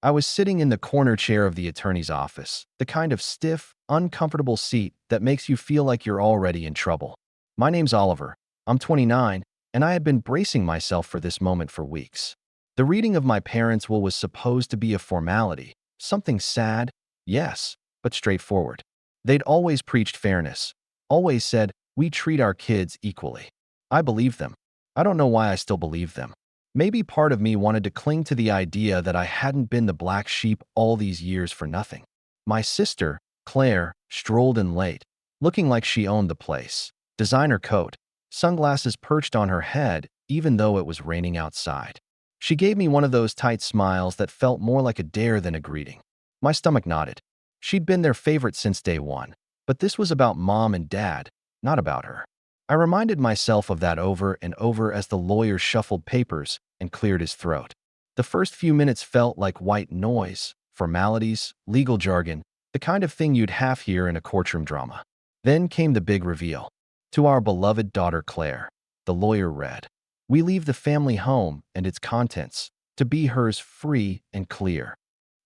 I was sitting in the corner chair of the attorney's office, the kind of stiff, uncomfortable seat that makes you feel like you're already in trouble. My name's Oliver. I'm 29, and I had been bracing myself for this moment for weeks. The reading of my parents' will was supposed to be a formality, something sad, yes, but straightforward. They'd always preached fairness, always said, we treat our kids equally. I believed them. I don't know why I still believe them. Maybe part of me wanted to cling to the idea that I hadn't been the black sheep all these years for nothing. My sister, Claire, strolled in late, looking like she owned the place. Designer coat, sunglasses perched on her head, even though it was raining outside. She gave me one of those tight smiles that felt more like a dare than a greeting. My stomach nodded. She'd been their favorite since day one, but this was about mom and dad, not about her. I reminded myself of that over and over as the lawyer shuffled papers and cleared his throat. The first few minutes felt like white noise, formalities, legal jargon, the kind of thing you'd half hear in a courtroom drama. Then came the big reveal. To our beloved daughter Claire, the lawyer read, we leave the family home and its contents to be hers free and clear.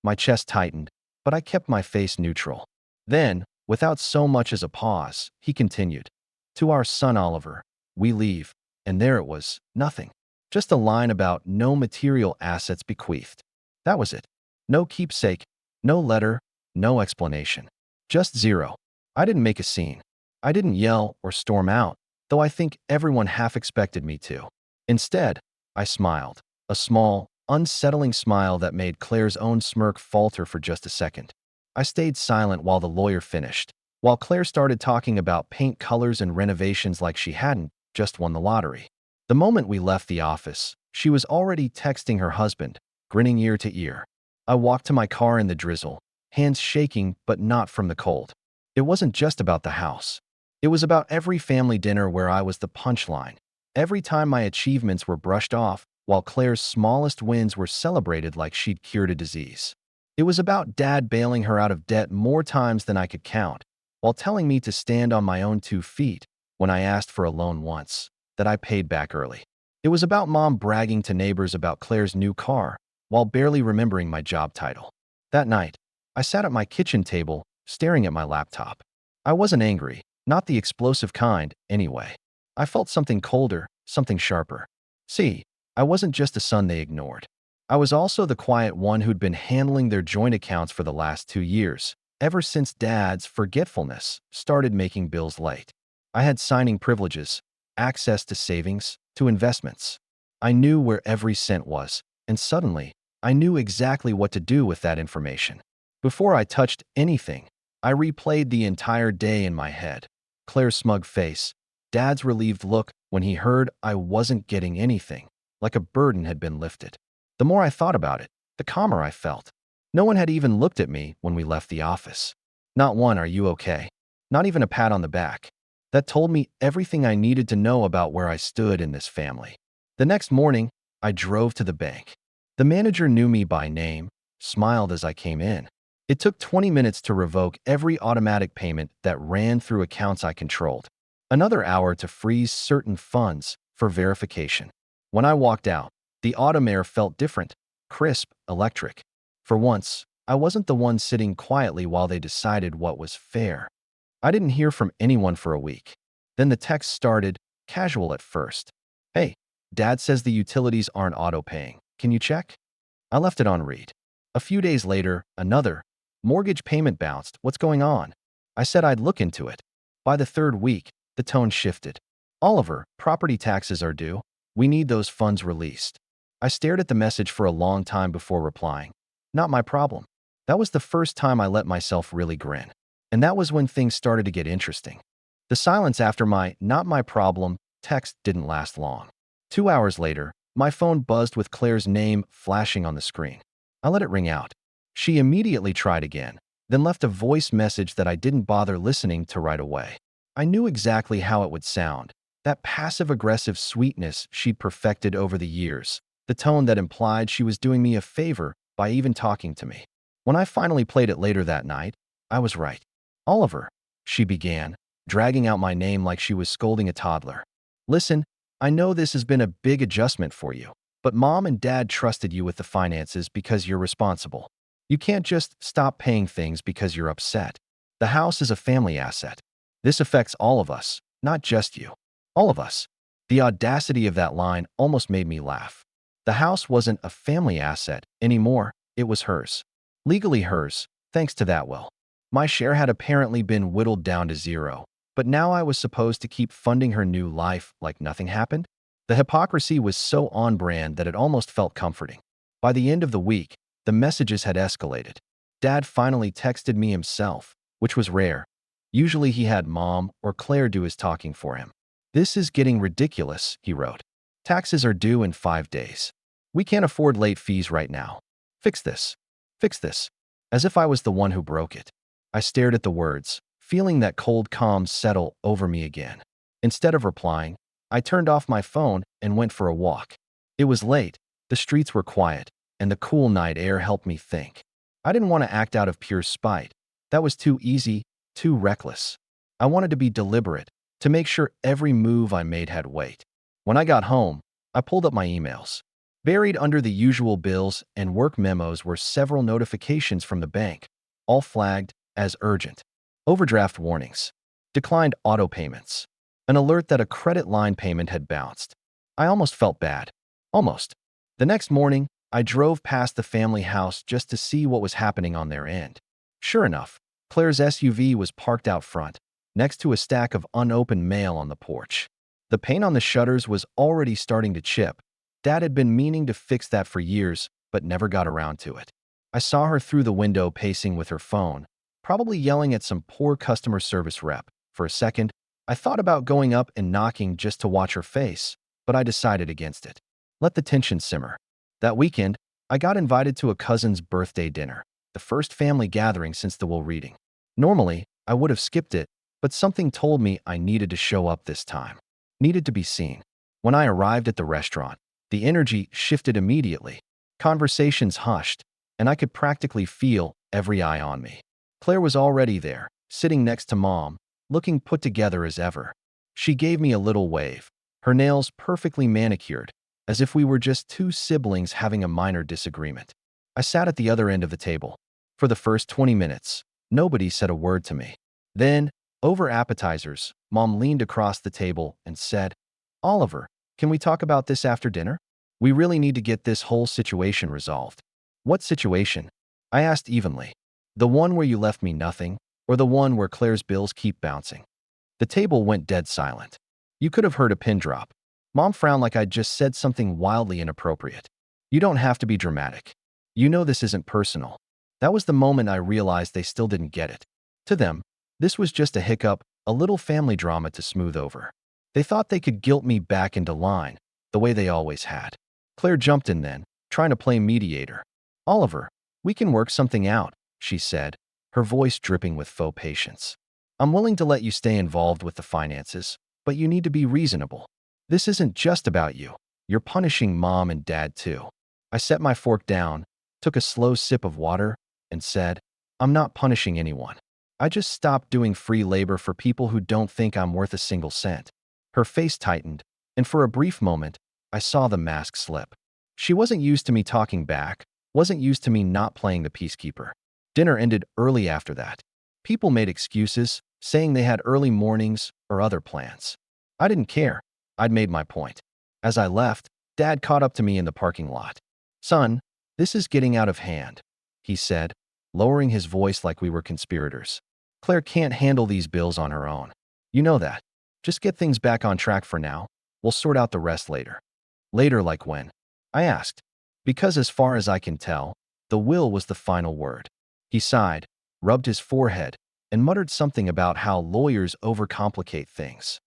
My chest tightened, but I kept my face neutral. Then, without so much as a pause, he continued, to our son Oliver, we leave, and there it was, nothing. Just a line about no material assets bequeathed. That was it. No keepsake, no letter, no explanation. Just zero. I didn't make a scene. I didn't yell or storm out, though I think everyone half expected me to. Instead, I smiled, a small, unsettling smile that made Claire's own smirk falter for just a second. I stayed silent while the lawyer finished, while Claire started talking about paint colors and renovations like she hadn't just won the lottery. The moment we left the office, she was already texting her husband, grinning ear to ear. I walked to my car in the drizzle, hands shaking but not from the cold. It wasn't just about the house. It was about every family dinner where I was the punchline. Every time my achievements were brushed off, while Claire's smallest wins were celebrated like she'd cured a disease. It was about Dad bailing her out of debt more times than I could count, while telling me to stand on my own 2 feet when I asked for a loan once, that I paid back early. It was about Mom bragging to neighbors about Claire's new car, while barely remembering my job title. That night, I sat at my kitchen table, staring at my laptop. I wasn't angry, not the explosive kind, anyway. I felt something colder, something sharper. See, I wasn't just a son they ignored. I was also the quiet one who'd been handling their joint accounts for the last 2 years, ever since Dad's forgetfulness started making bills late. I had signing privileges, access to savings, to investments. I knew where every cent was, and suddenly, I knew exactly what to do with that information. Before I touched anything, I replayed the entire day in my head. Claire's smug face, Dad's relieved look when he heard I wasn't getting anything, like a burden had been lifted. The more I thought about it, the calmer I felt. No one had even looked at me when we left the office. Not one, "Are you okay?" Not even a pat on the back. That told me everything I needed to know about where I stood in this family. The next morning, I drove to the bank. The manager knew me by name, smiled as I came in. It took 20 minutes to revoke every automatic payment that ran through accounts I controlled. Another hour to freeze certain funds for verification. When I walked out, the autumn air felt different, crisp, electric. For once, I wasn't the one sitting quietly while they decided what was fair. I didn't hear from anyone for a week. Then the text started, casual at first. "Hey, Dad says the utilities aren't auto-paying. Can you check?" I left it on read. A few days later, another. "Mortgage payment bounced. What's going on?" I said I'd look into it. By the 3rd week, the tone shifted. "Oliver, property taxes are due. We need those funds released." I stared at the message for a long time before replying. Not my problem. That was the first time I let myself really grin. And that was when things started to get interesting. The silence after my "not my problem" text didn't last long. 2 hours later, my phone buzzed with Claire's name flashing on the screen. I let it ring out. She immediately tried again, then left a voice message that I didn't bother listening to right away. I knew exactly how it would sound. That passive-aggressive sweetness she'd perfected over the years. The tone that implied she was doing me a favor by even talking to me. When I finally played it later that night, I was right. "Oliver," she began, dragging out my name like she was scolding a toddler. "Listen, I know this has been a big adjustment for you. But mom and dad trusted you with the finances because you're responsible. You can't just stop paying things because you're upset. The house is a family asset. This affects all of us, not just you. All of us. The audacity of that line almost made me laugh. The house wasn't a family asset anymore, it was hers. Legally hers, thanks to that will. My share had apparently been whittled down to zero, but now I was supposed to keep funding her new life like nothing happened? The hypocrisy was so on brand that it almost felt comforting. By the end of the week, the messages had escalated. Dad finally texted me himself, which was rare. Usually he had mom or Claire do his talking for him. "This is getting ridiculous," he wrote. "Taxes are due in 5 days. We can't afford late fees right now. Fix this. Fix this." As if I was the one who broke it. I stared at the words, feeling that cold calm settle over me again. Instead of replying, I turned off my phone and went for a walk. It was late, the streets were quiet, and the cool night air helped me think. I didn't want to act out of pure spite. That was too easy, too reckless. I wanted to be deliberate, to make sure every move I made had weight. When I got home, I pulled up my emails. Buried under the usual bills and work memos were several notifications from the bank, all flagged as urgent. Overdraft warnings. Declined auto payments. An alert that a credit line payment had bounced. I almost felt bad. Almost. The next morning, I drove past the family house just to see what was happening on their end. Sure enough, Claire's SUV was parked out front, next to a stack of unopened mail on the porch. The paint on the shutters was already starting to chip. Dad had been meaning to fix that for years, but never got around to it. I saw her through the window pacing with her phone, probably yelling at some poor customer service rep. For a second, I thought about going up and knocking just to watch her face, but I decided against it. Let the tension simmer. That weekend, I got invited to a cousin's birthday dinner, the first family gathering since the will reading. Normally, I would have skipped it, but something told me I needed to show up this time. Needed to be seen. When I arrived at the restaurant, the energy shifted immediately. Conversations hushed, and I could practically feel every eye on me. Claire was already there, sitting next to mom, looking put together as ever. She gave me a little wave, her nails perfectly manicured, as if we were just two siblings having a minor disagreement. I sat at the other end of the table. For the first 20 minutes, nobody said a word to me. Then, over appetizers, mom leaned across the table and said, "Oliver, can we talk about this after dinner? We really need to get this whole situation resolved." "What situation?" I asked evenly. "The one where you left me nothing, or the one where Claire's bills keep bouncing?" The table went dead silent. You could have heard a pin drop. Mom frowned like I'd just said something wildly inappropriate. "You don't have to be dramatic. You know this isn't personal." That was the moment I realized they still didn't get it. To them, this was just a hiccup, a little family drama to smooth over. They thought they could guilt me back into line, the way they always had. Claire jumped in then, trying to play mediator. "Oliver, we can work something out," she said, her voice dripping with faux patience. "I'm willing to let you stay involved with the finances, but you need to be reasonable. This isn't just about you. You're punishing mom and dad too." I set my fork down, took a slow sip of water, and said, "I'm not punishing anyone. I just stopped doing free labor for people who don't think I'm worth a single cent." Her face tightened, and for a brief moment, I saw the mask slip. She wasn't used to me talking back, wasn't used to me not playing the peacekeeper. Dinner ended early after that. People made excuses, saying they had early mornings or other plans. I didn't care. I'd made my point. As I left, Dad caught up to me in the parking lot. "Son, this is getting out of hand," he said, lowering his voice like we were conspirators. "Claire can't handle these bills on her own. You know that. Just get things back on track for now. We'll sort out the rest later." "Later like when?" I asked. Because as far as I can tell, the will was the final word. He sighed, rubbed his forehead, and muttered something about how lawyers overcomplicate things.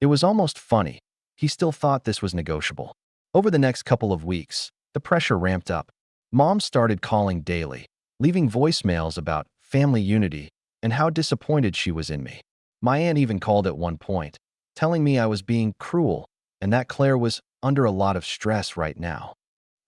It was almost funny. He still thought this was negotiable. Over the next couple of weeks, the pressure ramped up. Mom started calling daily, leaving voicemails about family unity and how disappointed she was in me. My aunt even called at one point, telling me I was being cruel and that Claire was under a lot of stress right now.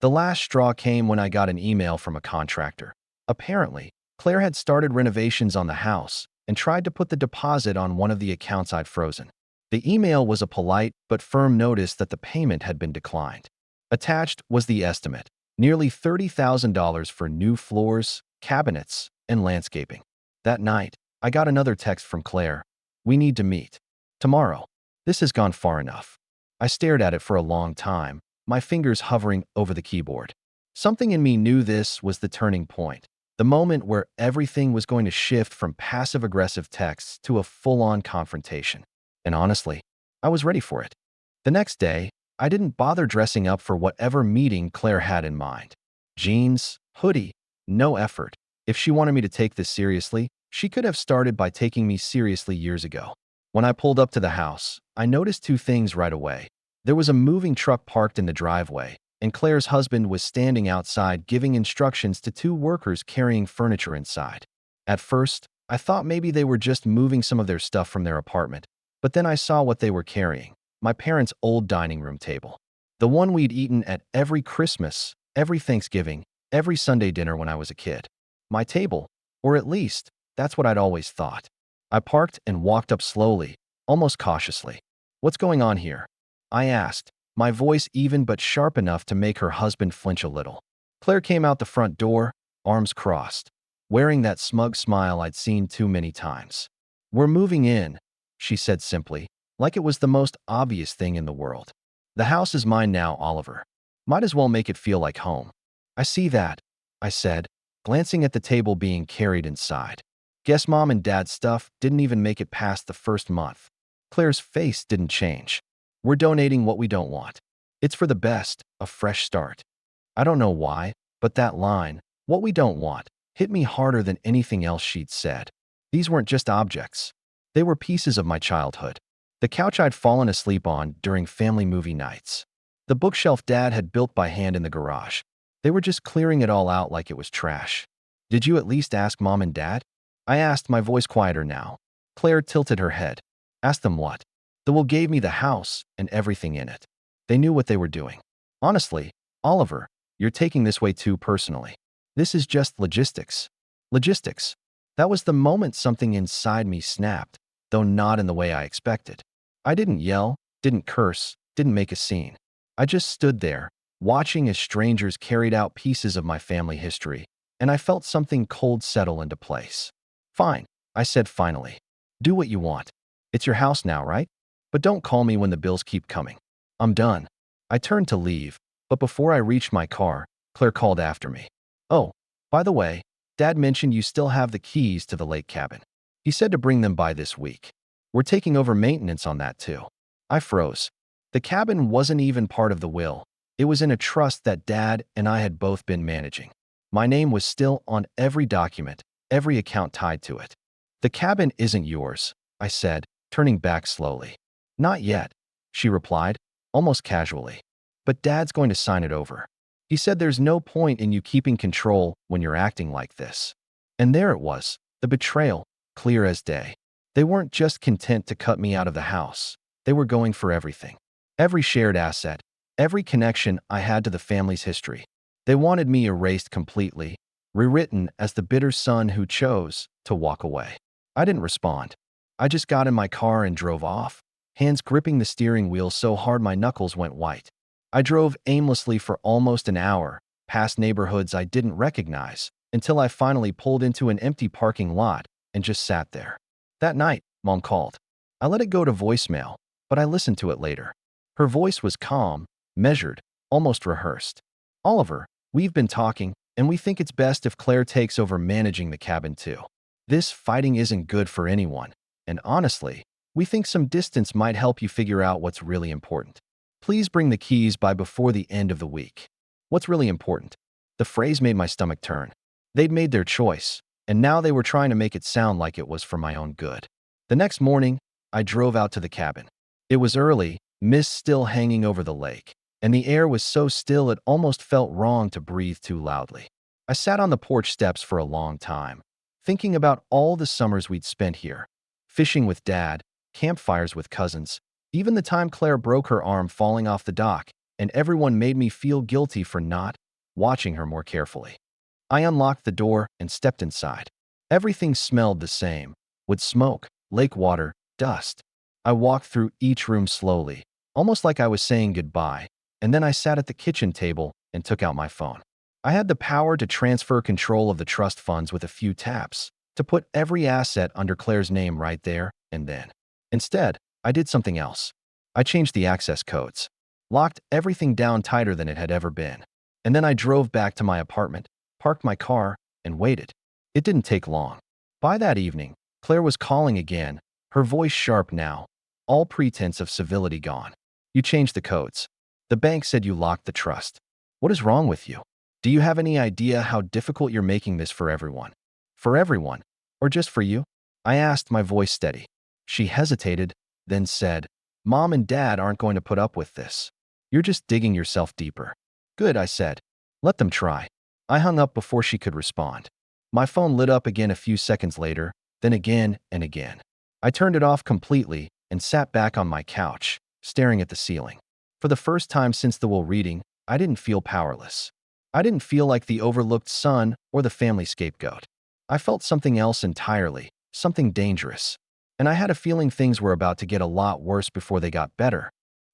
The last straw came when I got an email from a contractor. Apparently, Claire had started renovations on the house and tried to put the deposit on one of the accounts I'd frozen. The email was a polite but firm notice that the payment had been declined. Attached was the estimate, nearly $30,000 for new floors, cabinets, and landscaping. That night, I got another text from Claire. We need to meet. Tomorrow. This has gone far enough. I stared at it for a long time, my fingers hovering over the keyboard. Something in me knew this was the turning point, the moment where everything was going to shift from passive-aggressive texts to a full-on confrontation. And honestly, I was ready for it. The next day, I didn't bother dressing up for whatever meeting Claire had in mind. Jeans, hoodie, no effort. If she wanted me to take this seriously, she could have started by taking me seriously years ago. When I pulled up to the house, I noticed two things right away. There was a moving truck parked in the driveway, and Claire's husband was standing outside giving instructions to two workers carrying furniture inside. At first, I thought maybe they were just moving some of their stuff from their apartment, but then I saw what they were carrying. My parents' old dining room table. The one we'd eaten at every Christmas, every Thanksgiving, every Sunday dinner when I was a kid. My table, or at least, that's what I'd always thought. I parked and walked up slowly, almost cautiously. What's going on here? I asked, my voice even but sharp enough to make her husband flinch a little. Claire came out the front door, arms crossed, wearing that smug smile I'd seen too many times. We're moving in, she said simply, like it was the most obvious thing in the world. The house is mine now, Oliver. Might as well make it feel like home. I see that, I said, glancing at the table being carried inside. Guess Mom and Dad's stuff didn't even make it past the first month. Claire's face didn't change. We're donating what we don't want. It's for the best, a fresh start. I don't know why, but that line, what we don't want, hit me harder than anything else she'd said. These weren't just objects. They were pieces of my childhood. The couch I'd fallen asleep on during family movie nights. The bookshelf Dad had built by hand in the garage. They were just clearing it all out like it was trash. Did you at least ask Mom and Dad? I asked, my voice quieter now. Claire tilted her head. Ask them what? The will gave me the house and everything in it. They knew what they were doing. Honestly, Oliver, you're taking this way too personally. This is just logistics. Logistics. That was the moment something inside me snapped, though not in the way I expected. I didn't yell, didn't curse, didn't make a scene. I just stood there, watching as strangers carried out pieces of my family history, and I felt something cold settle into place. Fine, I said finally. Do what you want. It's your house now, right? But don't call me when the bills keep coming. I'm done. I turned to leave, but before I reached my car, Claire called after me. Oh, by the way, Dad mentioned you still have the keys to the lake cabin. He said to bring them by this week. We're taking over maintenance on that too. I froze. The cabin wasn't even part of the will. It was in a trust that Dad and I had both been managing. My name was still on every document, every account tied to it. The cabin isn't yours, I said, turning back slowly. Not yet, she replied, almost casually. But Dad's going to sign it over. He said there's no point in you keeping control when you're acting like this. And there it was, the betrayal, clear as day. They weren't just content to cut me out of the house. They were going for everything. Every shared asset, every connection I had to the family's history. They wanted me erased completely, rewritten as the bitter son who chose to walk away. I didn't respond. I just got in my car and drove off, hands gripping the steering wheel so hard my knuckles went white. I drove aimlessly for almost an hour, past neighborhoods I didn't recognize, until I finally pulled into an empty parking lot and just sat there. That night, Mom called. I let it go to voicemail, but I listened to it later. Her voice was calm, measured, almost rehearsed. Oliver, we've been talking, and we think it's best if Claire takes over managing the cabin too. This fighting isn't good for anyone, and honestly, we think some distance might help you figure out what's really important. Please bring the keys by before the end of the week. What's really important? The phrase made my stomach turn. They'd made their choice, and now they were trying to make it sound like it was for my own good. The next morning, I drove out to the cabin. It was early, mist still hanging over the lake, and the air was so still it almost felt wrong to breathe too loudly. I sat on the porch steps for a long time, thinking about all the summers we'd spent here. Fishing with Dad, campfires with cousins, even the time Claire broke her arm falling off the dock, and everyone made me feel guilty for not watching her more carefully. I unlocked the door and stepped inside. Everything smelled the same, wood smoke, lake water, dust. I walked through each room slowly, almost like I was saying goodbye, and then I sat at the kitchen table and took out my phone. I had the power to transfer control of the trust funds with a few taps, to put every asset under Claire's name right there and then. Instead, I did something else. I changed the access codes, locked everything down tighter than it had ever been, and then I drove back to my apartment, parked my car, and waited. It didn't take long. By that evening, Claire was calling again, her voice sharp now, all pretense of civility gone. You changed the codes. The bank said you locked the trust. What is wrong with you? Do you have any idea how difficult you're making this for everyone? For everyone, or just for you? I asked, my voice steady. She hesitated, then said, Mom and Dad aren't going to put up with this. You're just digging yourself deeper. Good, I said. Let them try. I hung up before she could respond. My phone lit up again a few seconds later, then again and again. I turned it off completely and sat back on my couch, staring at the ceiling. For the first time since the will reading, I didn't feel powerless. I didn't feel like the overlooked son or the family scapegoat. I felt something else entirely, something dangerous. And I had a feeling things were about to get a lot worse before they got better.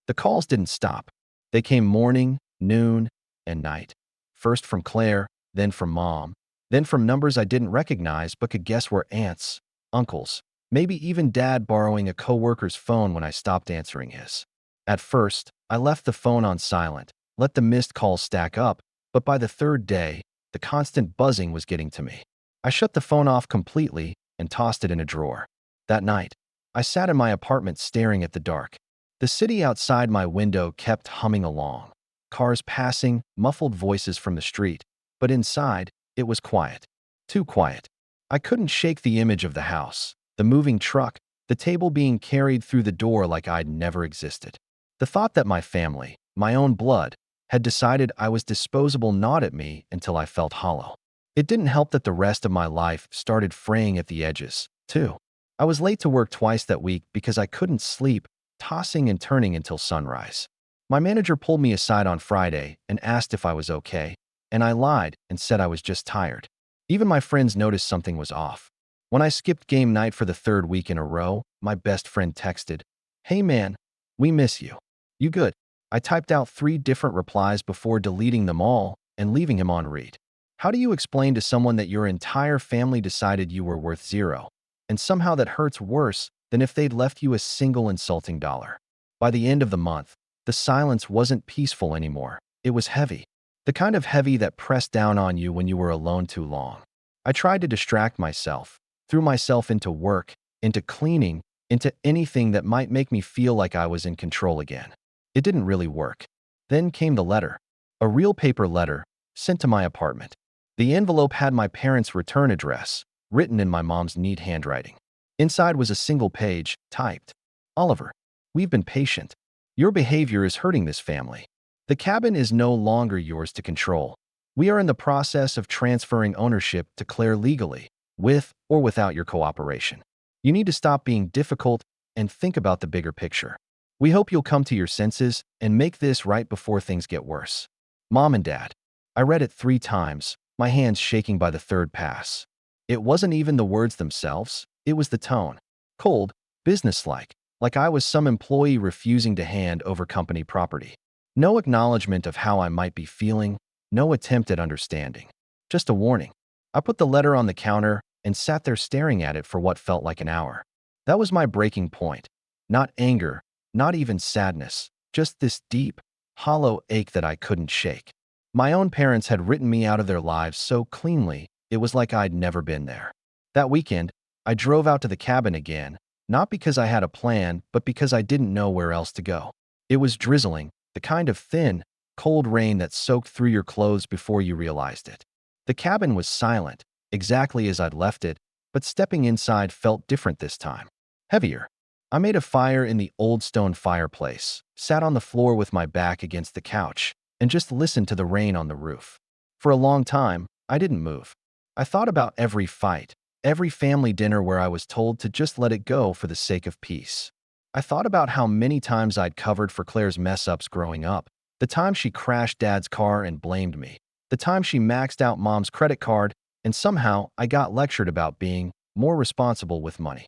The calls didn't stop. They came morning, noon, and night. First from Claire, then from Mom, then from numbers I didn't recognize but could guess were aunts, uncles, maybe even Dad borrowing a coworker's phone when I stopped answering his. At first, I left the phone on silent, let the missed calls stack up, but by the third day, the constant buzzing was getting to me. I shut the phone off completely and tossed it in a drawer. That night, I sat in my apartment staring at the dark. The city outside my window kept humming along. Cars passing, muffled voices from the street. But inside, it was quiet. Too quiet. I couldn't shake the image of the house, the moving truck, the table being carried through the door like I'd never existed. The thought that my family, my own blood, had decided I was disposable gnawed at me until I felt hollow. It didn't help that the rest of my life started fraying at the edges, too. I was late to work twice that week because I couldn't sleep, tossing and turning until sunrise. My manager pulled me aside on Friday and asked if I was okay, and I lied and said I was just tired. Even my friends noticed something was off. When I skipped game night for the third week in a row, my best friend texted, "Hey man, we miss you. You good?" I typed out 3 different replies before deleting them all and leaving him on read. How do you explain to someone that your entire family decided you were worth 0? And somehow that hurts worse than if they'd left you a single insulting dollar. By the end of the month, the silence wasn't peaceful anymore. It was heavy. The kind of heavy that pressed down on you when you were alone too long. I tried to distract myself, threw myself into work, into cleaning, into anything that might make me feel like I was in control again. It didn't really work. Then came the letter. A real paper letter, sent to my apartment. The envelope had my parents' return address, written in my mom's neat handwriting. Inside was a single page, typed. Oliver, we've been patient. Your behavior is hurting this family. The cabin is no longer yours to control. We are in the process of transferring ownership to Claire legally, with or without your cooperation. You need to stop being difficult and think about the bigger picture. We hope you'll come to your senses and make this right before things get worse. Mom and Dad. I read it 3 times, my hands shaking by the third pass. It wasn't even the words themselves, it was the tone. Cold, businesslike, like I was some employee refusing to hand over company property. No acknowledgement of how I might be feeling, no attempt at understanding. Just a warning. I put the letter on the counter and sat there staring at it for what felt like an hour. That was my breaking point. Not anger, not even sadness, just this deep, hollow ache that I couldn't shake. My own parents had written me out of their lives so cleanly, it was like I'd never been there. That weekend, I drove out to the cabin again, not because I had a plan, but because I didn't know where else to go. It was drizzling, the kind of thin, cold rain that soaked through your clothes before you realized it. The cabin was silent, exactly as I'd left it, but stepping inside felt different this time. Heavier. I made a fire in the old stone fireplace, sat on the floor with my back against the couch, and just listened to the rain on the roof. For a long time, I didn't move. I thought about every fight, every family dinner where I was told to just let it go for the sake of peace. I thought about how many times I'd covered for Claire's mess-ups growing up, the time she crashed Dad's car and blamed me, the time she maxed out Mom's credit card, and somehow I got lectured about being more responsible with money.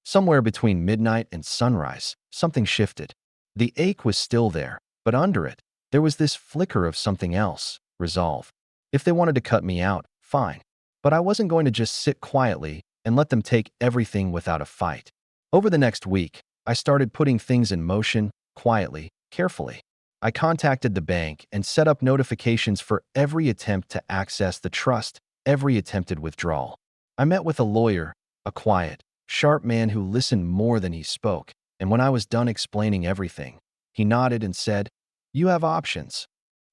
Somewhere between midnight and sunrise, something shifted. The ache was still there, but under it, There was this flicker of something else, resolve. If they wanted to cut me out, fine. But I wasn't going to just sit quietly and let them take everything without a fight. Over the next week, I started putting things in motion, quietly, carefully. I contacted the bank and set up notifications for every attempt to access the trust, every attempted withdrawal. I met with a lawyer, a quiet, sharp man who listened more than he spoke, and when I was done explaining everything, he nodded and said, "You have options."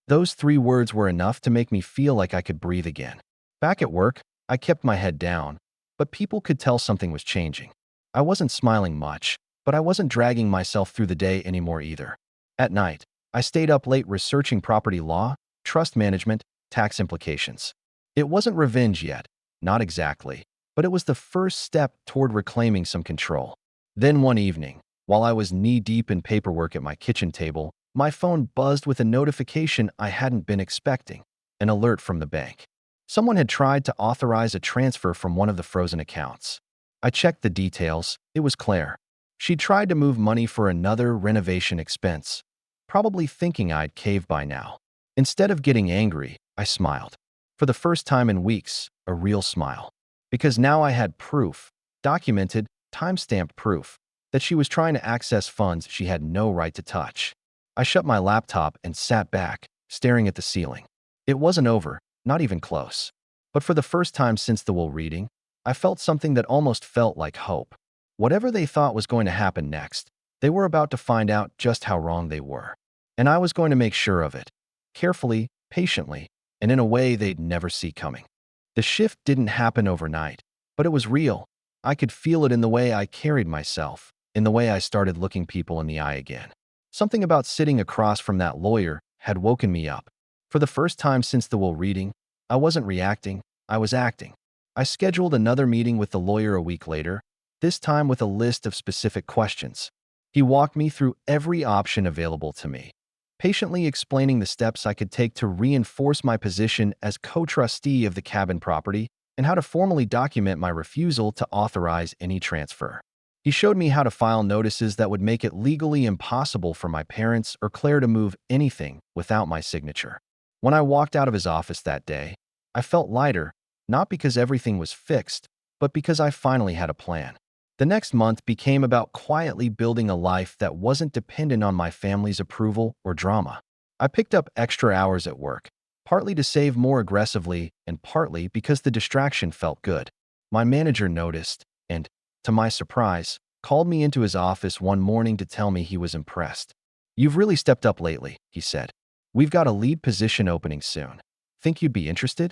Those 3 words were enough to make me feel like I could breathe again. Back at work, I kept my head down, but people could tell something was changing. I wasn't smiling much, but I wasn't dragging myself through the day anymore either. At night, I stayed up late researching property law, trust management, tax implications. It wasn't revenge yet, not exactly, but it was the first step toward reclaiming some control. Then one evening, while I was knee-deep in paperwork at my kitchen table, my phone buzzed with a notification I hadn't been expecting, an alert from the bank. Someone had tried to authorize a transfer from one of the frozen accounts. I checked the details. It was Claire. She tried to move money for another renovation expense, probably thinking I'd cave by now. Instead of getting angry, I smiled. For the first time in weeks, a real smile. Because now I had proof, documented, time-stamped proof, that she was trying to access funds she had no right to touch. I shut my laptop and sat back, staring at the ceiling. It wasn't over, not even close. But for the first time since the will reading, I felt something that almost felt like hope. Whatever they thought was going to happen next, they were about to find out just how wrong they were. And I was going to make sure of it. Carefully, patiently, and in a way they'd never see coming. The shift didn't happen overnight, but it was real. I could feel it in the way I carried myself, in the way I started looking people in the eye again. Something about sitting across from that lawyer had woken me up. For the first time since the will reading, I wasn't reacting, I was acting. I scheduled another meeting with the lawyer a week later, this time with a list of specific questions. He walked me through every option available to me, patiently explaining the steps I could take to reinforce my position as co-trustee of the cabin property and how to formally document my refusal to authorize any transfer. He showed me how to file notices that would make it legally impossible for my parents or Claire to move anything without my signature. When I walked out of his office that day, I felt lighter, not because everything was fixed, but because I finally had a plan. The next month became about quietly building a life that wasn't dependent on my family's approval or drama. I picked up extra hours at work, partly to save more aggressively and partly because the distraction felt good. My manager noticed and, to my surprise, called me into his office one morning to tell me he was impressed. "You've really stepped up lately," he said. "We've got a lead position opening soon. Think you'd be interested?"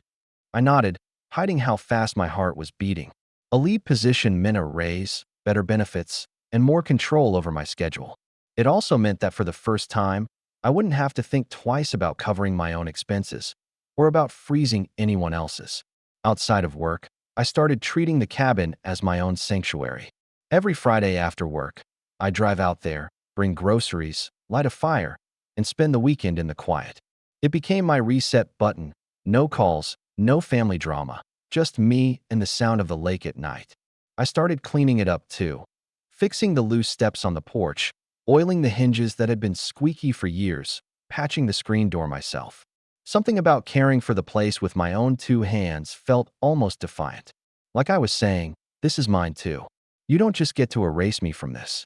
I nodded, hiding how fast my heart was beating. A lead position meant a raise, better benefits, and more control over my schedule. It also meant that for the first time, I wouldn't have to think twice about covering my own expenses or about freezing anyone else's. Outside of work, I started treating the cabin as my own sanctuary. Every Friday after work, I drive out there, bring groceries, light a fire, and spend the weekend in the quiet. It became my reset button. No calls, no family drama, just me and the sound of the lake at night. I started cleaning it up too, fixing the loose steps on the porch, oiling the hinges that had been squeaky for years, patching the screen door myself. Something about caring for the place with my own 2 hands felt almost defiant. Like I was saying, this is mine too. You don't just get to erase me from this.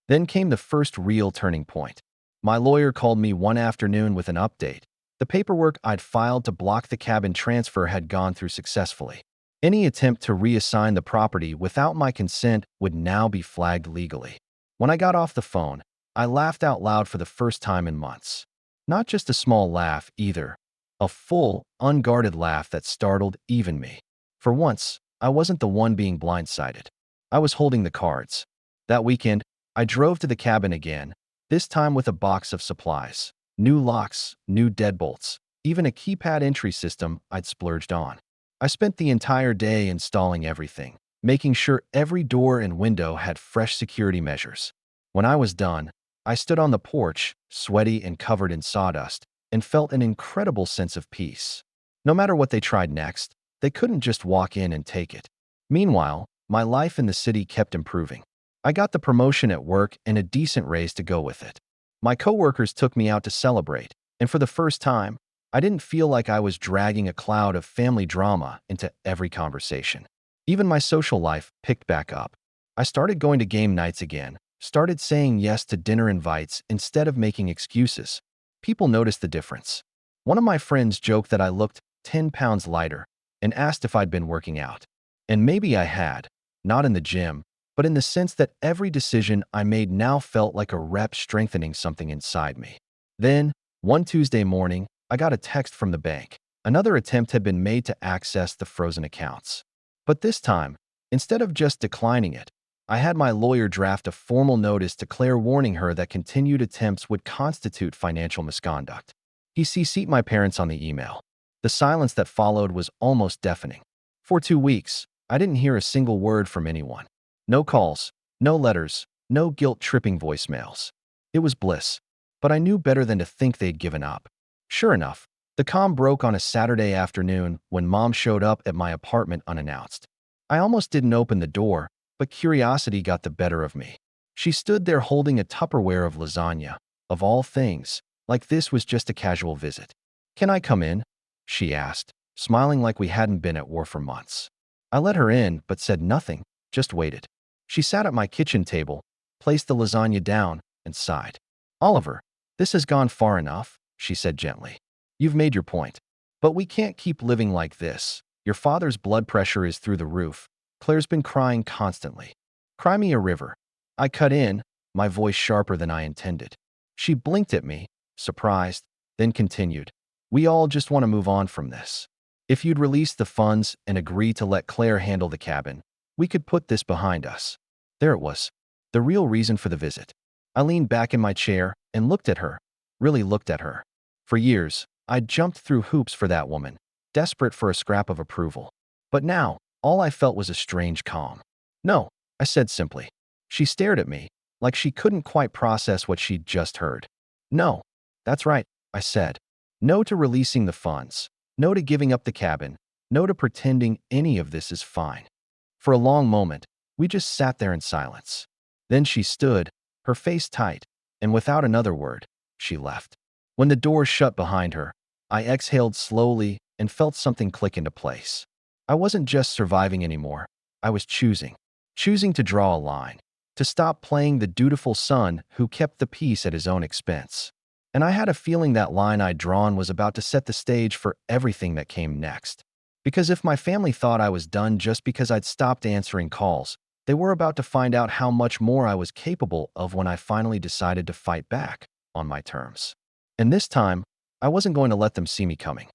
Then came the first real turning point. My lawyer called me one afternoon with an update. The paperwork I'd filed to block the cabin transfer had gone through successfully. Any attempt to reassign the property without my consent would now be flagged legally. When I got off the phone, I laughed out loud for the first time in months. Not just a small laugh either. A full, unguarded laugh that startled even me. For once, I wasn't the one being blindsided. I was holding the cards. That weekend, I drove to the cabin again, this time with a box of supplies. New locks, new deadbolts, even a keypad entry system I'd splurged on. I spent the entire day installing everything, making sure every door and window had fresh security measures. When I was done, I stood on the porch, sweaty and covered in sawdust, and felt an incredible sense of peace. No matter what they tried next, they couldn't just walk in and take it. Meanwhile, my life in the city kept improving. I got the promotion at work and a decent raise to go with it. My coworkers took me out to celebrate, And for the first time, I didn't feel like I was dragging a cloud of family drama into every conversation. Even my social life picked back up. I started going to game nights again, started saying yes to dinner invites instead of making excuses. People noticed the difference. One of my friends joked that I looked 10 pounds lighter and asked if I'd been working out. And maybe I had, not in the gym, but in the sense that every decision I made now felt like a rep strengthening something inside me. Then, one Tuesday morning, I got a text from the bank. Another attempt had been made to access the frozen accounts. But this time, instead of just declining it, I had my lawyer draft a formal notice to Claire warning her that continued attempts would constitute financial misconduct. He CC'd my parents on the email. The silence that followed was almost deafening. For 2 weeks, I didn't hear a single word from anyone. No calls, no letters, no guilt-tripping voicemails. It was bliss, but I knew better than to think they'd given up. Sure enough, the calm broke on a Saturday afternoon when Mom showed up at my apartment unannounced. I almost didn't open the door, but curiosity got the better of me. She stood there holding a Tupperware of lasagna, of all things, like this was just a casual visit. "Can I come in?" she asked, smiling like we hadn't been at war for months. I let her in, but said nothing, just waited. She sat at my kitchen table, placed the lasagna down, and sighed. "Oliver, this has gone far enough," she said gently. "You've made your point. But we can't keep living like this. Your father's blood pressure is through the roof. Claire's been crying constantly. Cry me a river." I cut in, my voice sharper than I intended. She blinked at me, surprised, then continued. "We all just want to move on from this. If you'd release the funds and agree to let Claire handle the cabin, we could put this behind us." There it was, the real reason for the visit. I leaned back in my chair and looked at her, really looked at her. For years, I'd jumped through hoops for that woman, desperate for a scrap of approval. But now, all I felt was a strange calm. "No," I said simply. She stared at me, like she couldn't quite process what she'd just heard. "No, that's right," I said. "No to releasing the funds. No to giving up the cabin. No to pretending any of this is fine." For a long moment, we just sat there in silence. Then she stood, her face tight, and without another word, she left. When the door shut behind her, I exhaled slowly and felt something click into place. I wasn't just surviving anymore. I was choosing. Choosing to draw a line. To stop playing the dutiful son who kept the peace at his own expense. And I had a feeling that line I'd drawn was about to set the stage for everything that came next. Because if my family thought I was done just because I'd stopped answering calls, they were about to find out how much more I was capable of when I finally decided to fight back on my terms. And this time, I wasn't going to let them see me coming.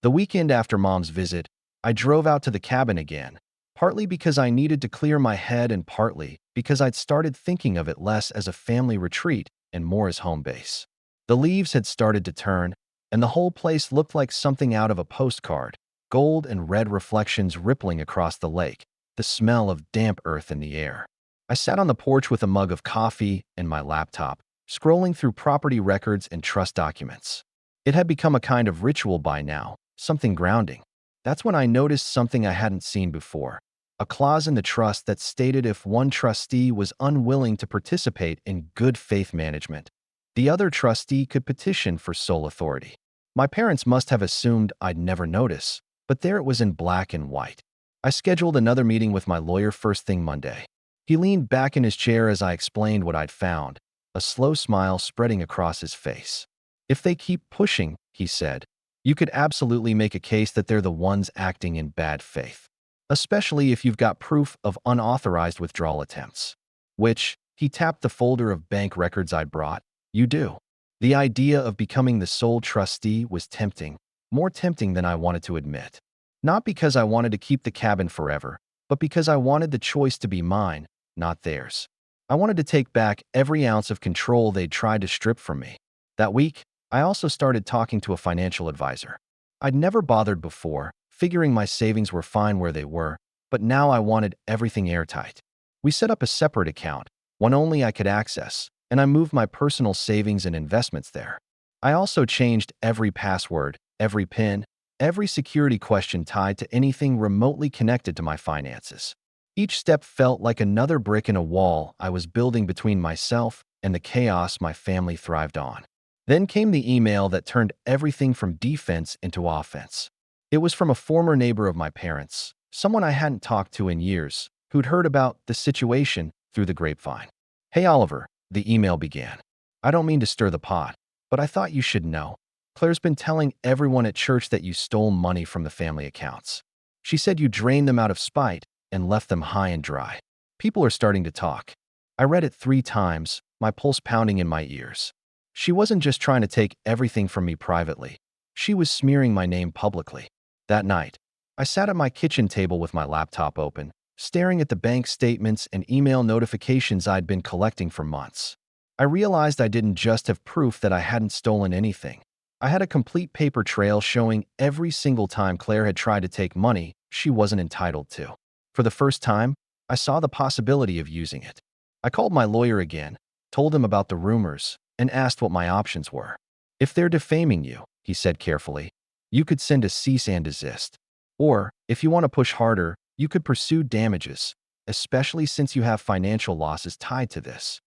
The weekend after Mom's visit, I drove out to the cabin again, partly because I needed to clear my head and partly because I'd started thinking of it less as a family retreat and more as home base. The leaves had started to turn, and the whole place looked like something out of a postcard, gold and red reflections rippling across the lake, the smell of damp earth in the air. I sat on the porch with a mug of coffee and my laptop, scrolling through property records and trust documents. It had become a kind of ritual by now, something grounding. That's when I noticed something I hadn't seen before. A clause in the trust that stated if one trustee was unwilling to participate in good faith management, the other trustee could petition for sole authority. My parents must have assumed I'd never notice, but there it was in black and white. I scheduled another meeting with my lawyer first thing Monday. He leaned back in his chair as I explained what I'd found, a slow smile spreading across his face. "If they keep pushing," he said, "you could absolutely make a case that they're the ones acting in bad faith. Especially if you've got proof of unauthorized withdrawal attempts." Which, he tapped the folder of bank records I'd brought, "you do." The idea of becoming the sole trustee was tempting, more tempting than I wanted to admit. Not because I wanted to keep the cabin forever, but because I wanted the choice to be mine, not theirs. I wanted to take back every ounce of control they'd tried to strip from me. That week, I also started talking to a financial advisor. I'd never bothered before, figuring my savings were fine where they were, but now I wanted everything airtight. We set up a separate account, one only I could access, and I moved my personal savings and investments there. I also changed every password, every PIN, every security question tied to anything remotely connected to my finances. Each step felt like another brick in a wall I was building between myself and the chaos my family thrived on. Then came the email that turned everything from defense into offense. It was from a former neighbor of my parents, someone I hadn't talked to in years, who'd heard about the situation through the grapevine. "Hey Oliver," the email began. "I don't mean to stir the pot, but I thought you should know. Claire's been telling everyone at church that you stole money from the family accounts. She said you drained them out of spite and left them high and dry. People are starting to talk." I read it 3 times, my pulse pounding in my ears. She wasn't just trying to take everything from me privately. She was smearing my name publicly. That night, I sat at my kitchen table with my laptop open, staring at the bank statements and email notifications I'd been collecting for months. I realized I didn't just have proof that I hadn't stolen anything. I had a complete paper trail showing every single time Claire had tried to take money she wasn't entitled to. For the first time, I saw the possibility of using it. I called my lawyer again, told him about the rumors, and asked what my options were. "If they're defaming you," he said carefully, "you could send a cease and desist. Or, if you want to push harder, you could pursue damages, especially since you have financial losses tied to this."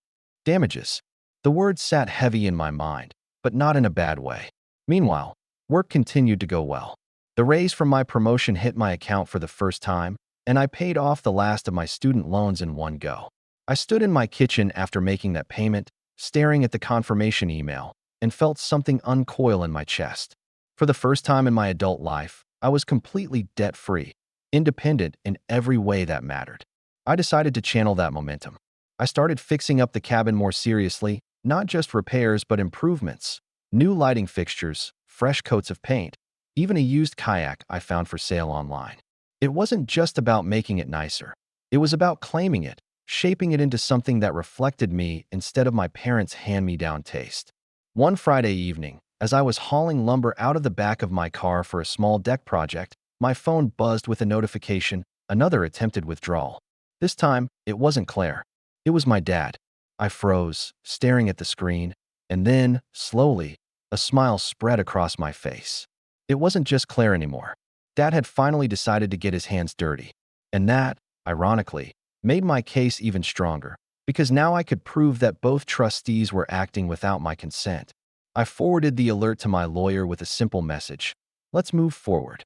Damages. The word sat heavy in my mind, but not in a bad way. Meanwhile, work continued to go well. The raise from my promotion hit my account for the first time, and I paid off the last of my student loans in one go. I stood in my kitchen after making that payment, staring at the confirmation email, and felt something uncoil in my chest. For the first time in my adult life, I was completely debt-free, independent in every way that mattered. I decided to channel that momentum. I started fixing up the cabin more seriously, not just repairs but improvements. New lighting fixtures, fresh coats of paint, even a used kayak I found for sale online. It wasn't just about making it nicer. It was about claiming it, shaping it into something that reflected me instead of my parents' hand-me-down taste. One Friday evening, as I was hauling lumber out of the back of my car for a small deck project, my phone buzzed with a notification, another attempted withdrawal. This time, it wasn't Claire. It was my dad. I froze, staring at the screen, and then, slowly, a smile spread across my face. It wasn't just Claire anymore. Dad had finally decided to get his hands dirty. And that, ironically, made my case even stronger, because now I could prove that both trustees were acting without my consent. I forwarded the alert to my lawyer with a simple message: "Let's move forward."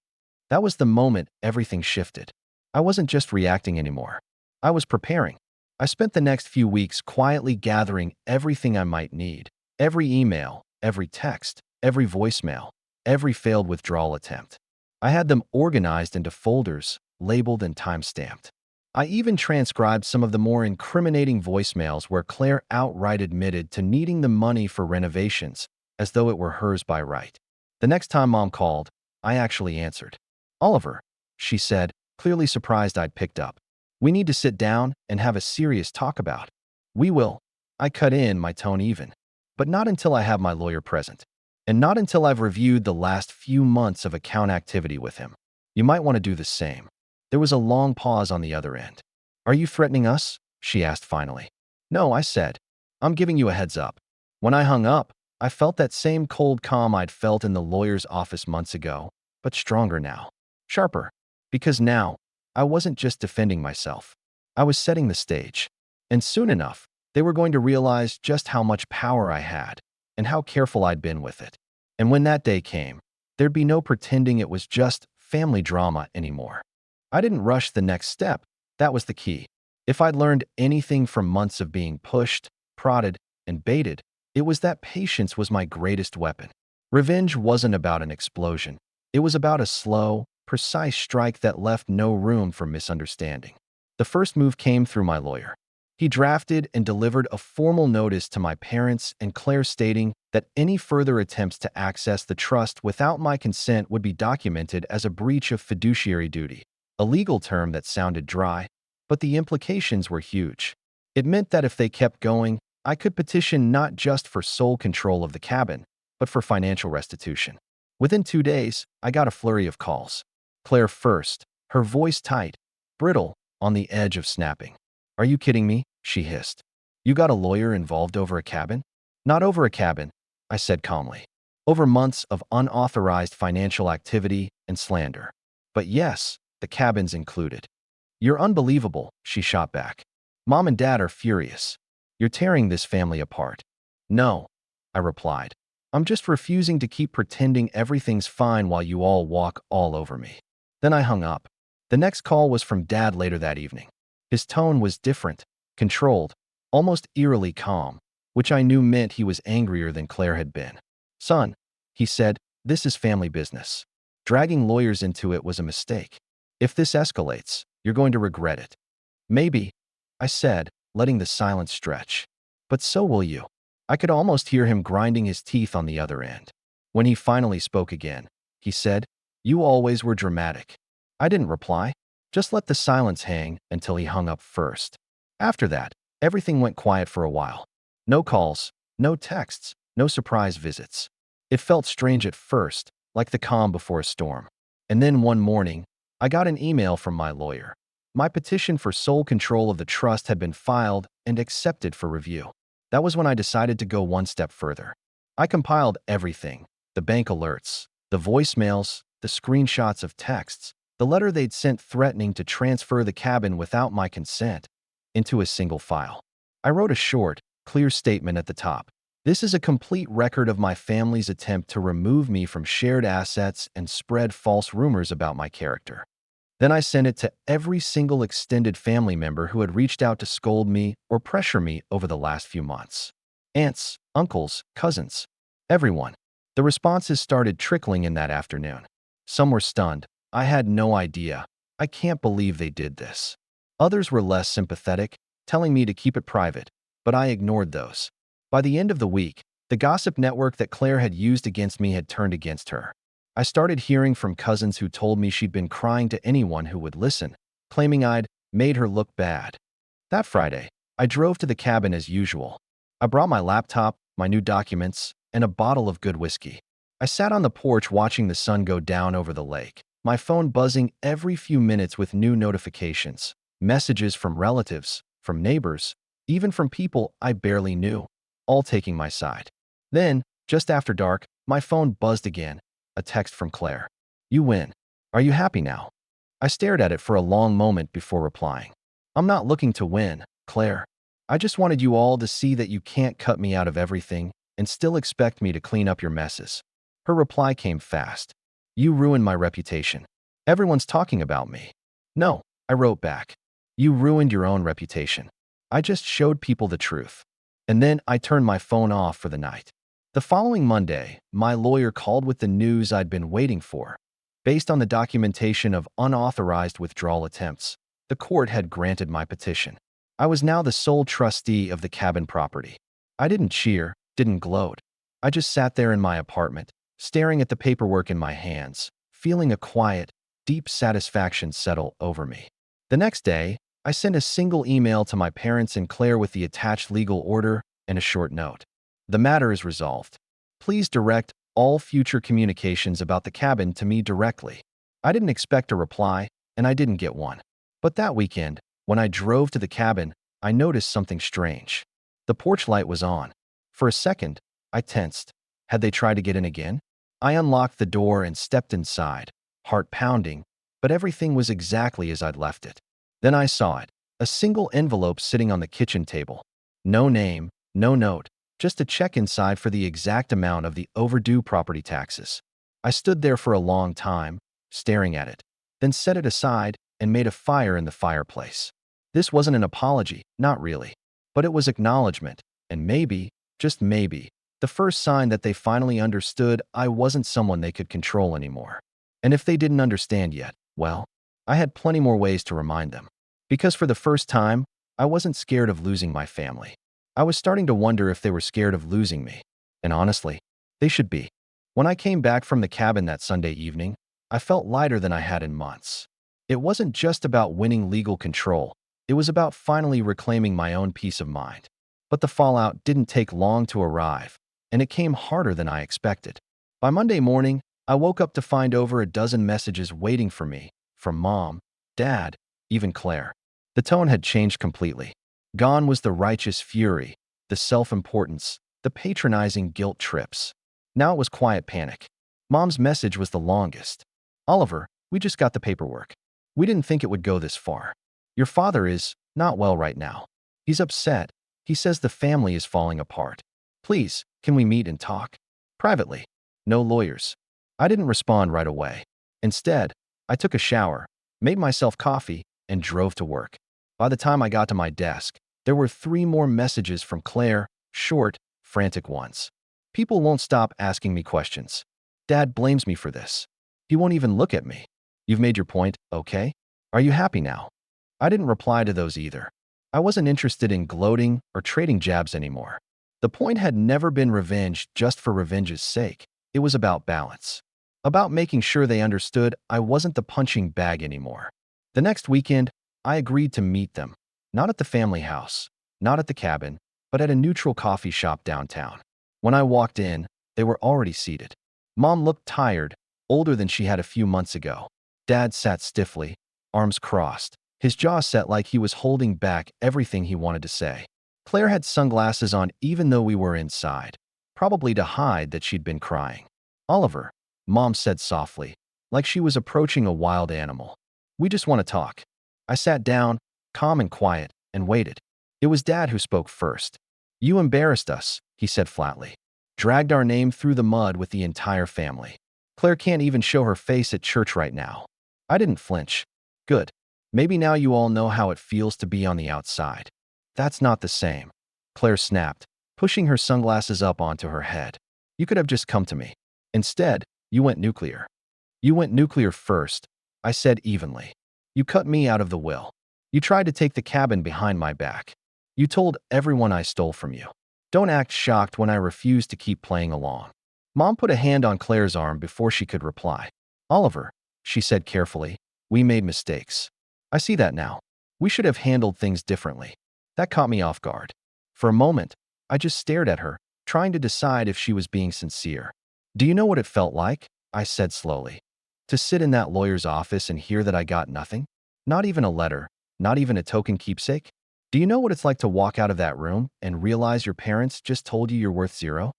That was the moment everything shifted. I wasn't just reacting anymore. I was preparing. I spent the next few weeks quietly gathering everything I might need. Every email, every text, every voicemail, every failed withdrawal attempt. I had them organized into folders, labeled and time-stamped. I even transcribed some of the more incriminating voicemails where Claire outright admitted to needing the money for renovations, as though it were hers by right. The next time Mom called, I actually answered. "Oliver," she said, clearly surprised I'd picked up. "We need to sit down and have a serious talk about." "We will." I cut in, my tone even. "But not until I have my lawyer present. And not until I've reviewed the last few months of account activity with him. You might want to do the same." There was a long pause on the other end. "Are you threatening us?" she asked finally. "No," I said. "I'm giving you a heads up." When I hung up, I felt that same cold calm I'd felt in the lawyer's office months ago, but stronger now. Sharper. Because now, I wasn't just defending myself. I was setting the stage. And soon enough, they were going to realize just how much power I had, and how careful I'd been with it. And when that day came, there'd be no pretending it was just family drama anymore. I didn't rush the next step. That was the key. If I'd learned anything from months of being pushed, prodded, and baited, it was that patience was my greatest weapon. Revenge wasn't about an explosion. It was about a slow, precise strike that left no room for misunderstanding. The first move came through my lawyer. He drafted and delivered a formal notice to my parents and Claire stating that any further attempts to access the trust without my consent would be documented as a breach of fiduciary duty. A legal term that sounded dry, but the implications were huge. It meant that if they kept going, I could petition not just for sole control of the cabin, but for financial restitution. Within 2 days, I got a flurry of calls. Claire first, her voice tight, brittle, on the edge of snapping. "Are you kidding me?" she hissed. "You got a lawyer involved over a cabin?" "Not over a cabin," I said calmly. "Over months of unauthorized financial activity and slander. But yes, the cabin's included." "You're unbelievable," she shot back. "Mom and Dad are furious. You're tearing this family apart." "No," I replied. I'm just refusing to keep pretending everything's fine while you all walk all over me." Then I hung up. The next call was from Dad later that evening. His tone was different, controlled, almost eerily calm, which I knew meant he was angrier than Claire had been. "Son," he said, "this is family business. Dragging lawyers into it was a mistake. If this escalates, you're going to regret it." "Maybe," I said, letting the silence stretch. "But so will you." I could almost hear him grinding his teeth on the other end. When he finally spoke again, he said, "You always were dramatic." I didn't reply, just let the silence hang until he hung up first. After that, everything went quiet for a while. No calls, no texts, no surprise visits. It felt strange at first, like the calm before a storm. And then one morning, I got an email from my lawyer. My petition for sole control of the trust had been filed and accepted for review. That was when I decided to go one step further. I compiled everything: the bank alerts, the voicemails, the screenshots of texts, the letter they'd sent threatening to transfer the cabin without my consent, into a single file. I wrote a short, clear statement at the top. "This is a complete record of my family's attempt to remove me from shared assets and spread false rumors about my character." Then I sent it to every single extended family member who had reached out to scold me or pressure me over the last few months. Aunts, uncles, cousins, everyone. The responses started trickling in that afternoon. Some were stunned. "I had no idea. I can't believe they did this." Others were less sympathetic, telling me to keep it private, but I ignored those. By the end of the week, the gossip network that Claire had used against me had turned against her. I started hearing from cousins who told me she'd been crying to anyone who would listen, claiming I'd made her look bad. That Friday, I drove to the cabin as usual. I brought my laptop, my new documents, and a bottle of good whiskey. I sat on the porch watching the sun go down over the lake, my phone buzzing every few minutes with new notifications, messages from relatives, from neighbors, even from people I barely knew, all taking my side. Then, just after dark, my phone buzzed again, a text from Claire. "You win. Are you happy now?" I stared at it for a long moment before replying. "I'm not looking to win, Claire. I just wanted you all to see that you can't cut me out of everything and still expect me to clean up your messes." Her reply came fast. "You ruined my reputation. Everyone's talking about me." "No," I wrote back. "You ruined your own reputation. I just showed people the truth." And then I turned my phone off for the night. The following Monday, my lawyer called with the news I'd been waiting for. Based on the documentation of unauthorized withdrawal attempts, the court had granted my petition. I was now the sole trustee of the cabin property. I didn't cheer, didn't gloat. I just sat there in my apartment, staring at the paperwork in my hands, feeling a quiet, deep satisfaction settle over me. The next day, I sent a single email to my parents and Claire with the attached legal order and a short note. "The matter is resolved. Please direct all future communications about the cabin to me directly." I didn't expect a reply, and I didn't get one. But that weekend, when I drove to the cabin, I noticed something strange. The porch light was on. For a second, I tensed. Had they tried to get in again? I unlocked the door and stepped inside, heart pounding, but everything was exactly as I'd left it. Then I saw it, a single envelope sitting on the kitchen table. No name, no note, just a check inside for the exact amount of the overdue property taxes. I stood there for a long time, staring at it, then set it aside and made a fire in the fireplace. This wasn't an apology, not really, but it was acknowledgement, and maybe, just maybe, the first sign that they finally understood I wasn't someone they could control anymore. And if they didn't understand yet, well, I had plenty more ways to remind them. Because for the first time, I wasn't scared of losing my family. I was starting to wonder if they were scared of losing me. And honestly, they should be. When I came back from the cabin that Sunday evening, I felt lighter than I had in months. It wasn't just about winning legal control. It was about finally reclaiming my own peace of mind. But the fallout didn't take long to arrive, and it came harder than I expected. By Monday morning, I woke up to find over a dozen messages waiting for me, from Mom, Dad, even Claire. The tone had changed completely. Gone was the righteous fury, the self-importance, the patronizing guilt trips. Now it was quiet panic. Mom's message was the longest. "Oliver, we just got the paperwork. We didn't think it would go this far. Your father is not well right now. He's upset. He says the family is falling apart. Please, can we meet and talk?" Privately. No lawyers. I didn't respond right away. Instead, I took a shower, made myself coffee, and drove to work. By the time I got to my desk, there were 3 more messages from Claire, short, frantic ones. People won't stop asking me questions. Dad blames me for this. He won't even look at me. You've made your point, okay? Are you happy now? I didn't reply to those either. I wasn't interested in gloating or trading jabs anymore. The point had never been revenge just for revenge's sake. It was about balance. About making sure they understood I wasn't the punching bag anymore. The next weekend, I agreed to meet them. Not at the family house, not at the cabin, but at a neutral coffee shop downtown. When I walked in, they were already seated. Mom looked tired, older than she had a few months ago. Dad sat stiffly, arms crossed, his jaw set like he was holding back everything he wanted to say. Claire had sunglasses on even though we were inside, probably to hide that she'd been crying. Oliver, Mom said softly, like she was approaching a wild animal. We just want to talk. I sat down, calm and quiet, and waited. It was Dad who spoke first. You embarrassed us, he said flatly. Dragged our name through the mud with the entire family. Claire can't even show her face at church right now. I didn't flinch. Good. Maybe now you all know how it feels to be on the outside. That's not the same. Claire snapped, pushing her sunglasses up onto her head. You could have just come to me. Instead, you went nuclear. You went nuclear first, I said evenly. You cut me out of the will. You tried to take the cabin behind my back. You told everyone I stole from you. Don't act shocked when I refuse to keep playing along. Mom put a hand on Claire's arm before she could reply. Oliver, she said carefully, we made mistakes. I see that now. We should have handled things differently. That caught me off guard. For a moment, I just stared at her, trying to decide if she was being sincere. Do you know what it felt like? I said slowly. To sit in that lawyer's office and hear that I got nothing? Not even a letter, not even a token keepsake? Do you know what it's like to walk out of that room and realize your parents just told you you're worth 0?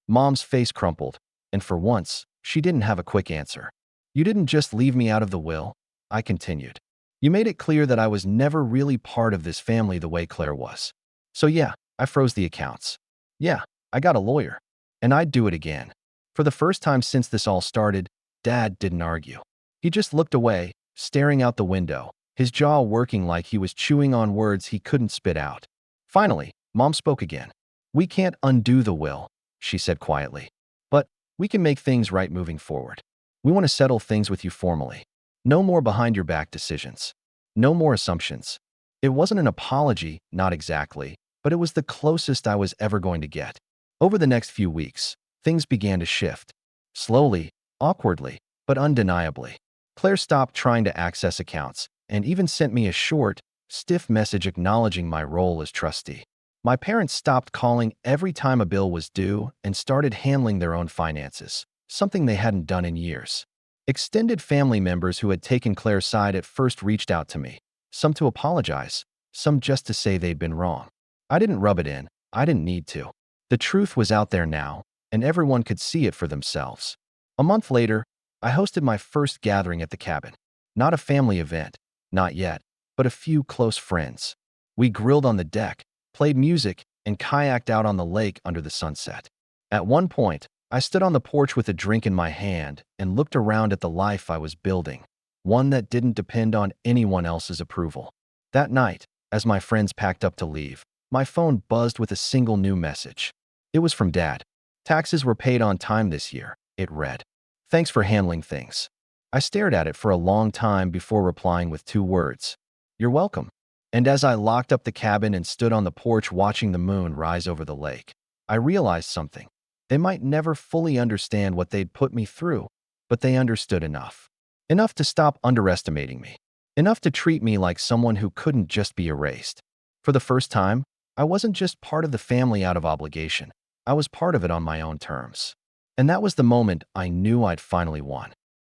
Mom's face crumpled, and for once, she didn't have a quick answer. You didn't just leave me out of the will, I continued. You made it clear that I was never really part of this family the way Claire was. So yeah, I froze the accounts. Yeah, I got a lawyer. And I'd do it again. For the first time since this all started, Dad didn't argue. He just looked away, staring out the window, his jaw working like he was chewing on words he couldn't spit out. Finally, Mom spoke again. We can't undo the will, she said quietly. But we can make things right moving forward. We want to settle things with you formally. No more behind-your-back decisions. No more assumptions. It wasn't an apology, not exactly, but it was the closest I was ever going to get. Over the next few weeks, things began to shift. Slowly, awkwardly, but undeniably. Claire stopped trying to access accounts and even sent me a short, stiff message acknowledging my role as trustee. My parents stopped calling every time a bill was due and started handling their own finances, something they hadn't done in years. Extended family members who had taken Claire's side at first reached out to me, some to apologize, some just to say they'd been wrong. I didn't rub it in. I didn't need to. The truth was out there now, and everyone could see it for themselves. A month later, I hosted my first gathering at the cabin. Not a family event, not yet, but a few close friends. We grilled on the deck, played music, and kayaked out on the lake under the sunset. At one point, I stood on the porch with a drink in my hand and looked around at the life I was building, one that didn't depend on anyone else's approval. That night, as my friends packed up to leave, my phone buzzed with a single new message. It was from Dad. Taxes were paid on time this year, it read. Thanks for handling things. I stared at it for a long time before replying with 2 words. You're welcome. And as I locked up the cabin and stood on the porch watching the moon rise over the lake, I realized something. They might never fully understand what they'd put me through, but they understood enough. Enough to stop underestimating me. Enough to treat me like someone who couldn't just be erased. For the first time, I wasn't just part of the family out of obligation. I was part of it on my own terms. And that was the moment I knew I'd finally won.